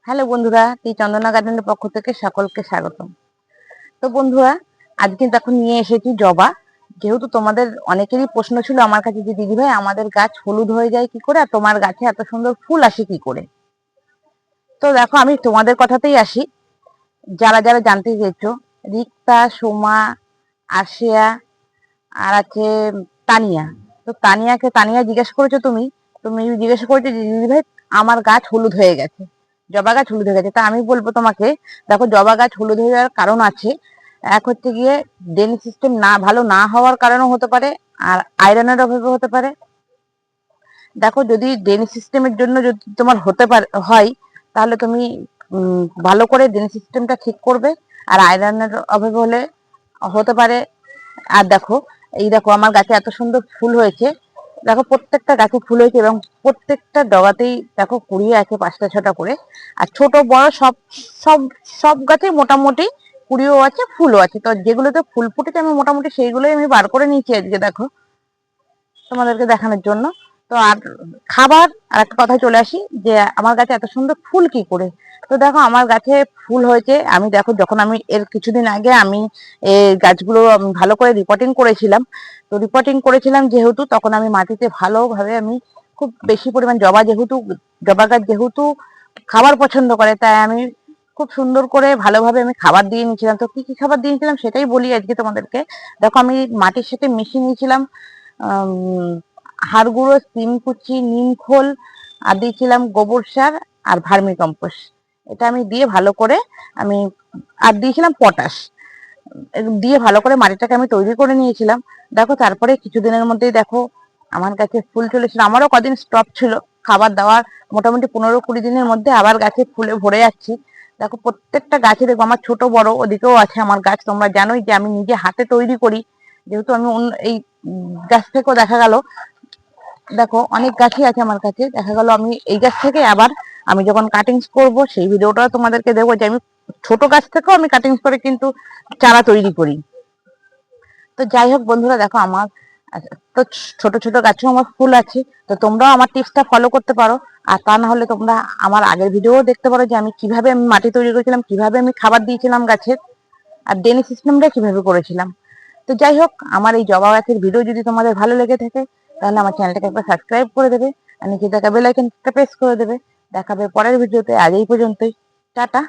Hello বন্ধুরা, চন্দনা গার্ডেনের পক্ষ থেকে সকলকে স্বাগতম। তো বন্ধুরা, আজ কিন্তু এখন নিয়ে এসেছি জবা। যেহেতু তোমাদের অনেকেরই প্রশ্ন ছিল আমার কাছে যে দিদি ভাই আমাদের গাছ হলুদ হয়ে যায় কি করে, আর তোমার গাছে এত সুন্দর ফুল আসে কি করে। তো দেখো, আমি তোমাদের কথাতেই আসি। যারা যারা জানতে চেয়েছো, রিক্তা, সোমা, আশিয়া আর আছে তানিয়া। তো তানিয়া জিজ্ঞেস করেছো, তুমি তুমি জিজ্ঞেস করেছো যে দিদি ভাই আমার গাছ হলুদ হয়ে গেছে, জবা গাছ হলুদ হয়ে গেছে। তা আমি বলবো তোমাকে, দেখো জবা গাছ হলুদ হয়ে যাওয়ার কারণ আছে। এক হচ্ছে গিয়ে ড্রেনেজ সিস্টেম না ভালো না হওয়ার কারণেও হতে পারে, আর আয়রনের অভাবে হতে পারে। দেখো, যদি ড্রেনেজ সিস্টেমের জন্য যদি তোমার হতে পারে হয়, তাহলে তুমি ভালো করে ড্রেনেজ সিস্টেমটা ঠিক করবে। আর আয়রনের অভাবে হলে হতে পারে। আর দেখো, এই দেখো আমার গাছে এত সুন্দর ফুল হয়েছে। দেখো, প্রত্যেকটা গাছে ফুল হয়েছে এবং প্রত্যেকটা ডগাতেই দেখো কুড়ি আছে, 5টা 6টা করে। আর ছোট বড় সব সব সব গাছে মোটামুটি কুড়িও আছে, ফুলও আছে। তো যেগুলোতে ফুল ফুটেছে আমি মোটামুটি সেইগুলোই আমি বার করে নিয়েছি আজকে, দেখো তোমাদেরকে দেখানোর জন্য। তো আর খাবার আর একটা কথা চলে আসি, যে আমার গাছে এত সুন্দর ফুল কি করে। তো দেখো, আমার গাছে ফুল হয়েছে। আমি দেখো, যখন আমি এর কিছুদিন আগে আমি এই গাছগুলো ভালো করে রিপোর্টিং করেছিলাম। তো রিপোর্টিং করেছিলাম যেহেতু, তখন আমি মাটিতে ভালোভাবে আমি খুব বেশি পরিমাণ জবা গাছ যেহেতু খাবার পছন্দ করে, তাই আমি খুব সুন্দর করে ভালোভাবে আমি খাবার দিয়ে নিয়েছিলাম। তো কি কি খাবার দিয়েছিলাম সেটাই বলি আজকে তোমাদেরকে। দেখো, আমি মাটির সাথে মিশিয়ে নিয়েছিলাম হাড় গুঁড়ো, শিমকুচি, নিমখোল, আর দিয়েছিলাম গোবর সার আর ভার্মি কম্পোস্ট। এটা আমি দিয়ে ভালো করে আমি আর দিয়েছিলাম পটাশ। দিয়ে ভালো করে মাটিটাকে আমি তৈরি করে নিয়েছিলাম। দেখো, তারপরে কিছুদিনের মধ্যেই দেখো আমার গাছে ফুল চলেছিল। আমারও কদিন স্টপ ছিল খাবার দেওয়ার, মোটামুটি 15-20 দিনের মধ্যে আবার গাছে ফুলে ভরে যাচ্ছি। দেখো, প্রত্যেকটা গাছে দেখো আমার ছোট বড় ওদিকেও আছে আমার গাছ। তোমরা জানোই যে আমি নিজে হাতে তৈরি করি। যেহেতু আমি এই গাছ থেকেও দেখা গেল, দেখো অনেক গাছই আছে আমার কাছে। দেখা গেল আমি এই গাছ থেকে আবার আমি যখন কাটিংস করব সেই ভিডিওটাও তোমাদেরকে দেবো, যে আমি ছোট গাছ থেকেও আমি কাটিংস করে কিন্তু চারা তৈরি করি। তো যাই হোক বন্ধুরা, দেখো আমার তো ছোট ছোট গাছেও আমার ফুল আছে। তো তোমরাও আমার টিপসটা ফলো করতে পারো। আর তা না হলে তোমরা আমার আগের ভিডিও দেখতে পারো, যে আমি কিভাবে আমি মাটি তৈরি করেছিলাম, কিভাবে আমি খাবার দিয়েছিলাম গাছের, আর ড্রেনেজ সিস্টেমটা কিভাবে করেছিলাম। তো যাই হোক, আমার এই জবা গাছের ভিডিও যদি তোমাদের ভালো লেগে থাকে, তাহলে আমার চ্যানেলটাকে একবার সাবস্ক্রাইব করে দেবে আর নিচে থাকা বেল আইকনটা প্রেস করে দেবে। দেখাবে পরের ভিডিওতে। আজ এই পর্যন্তই, টাটা।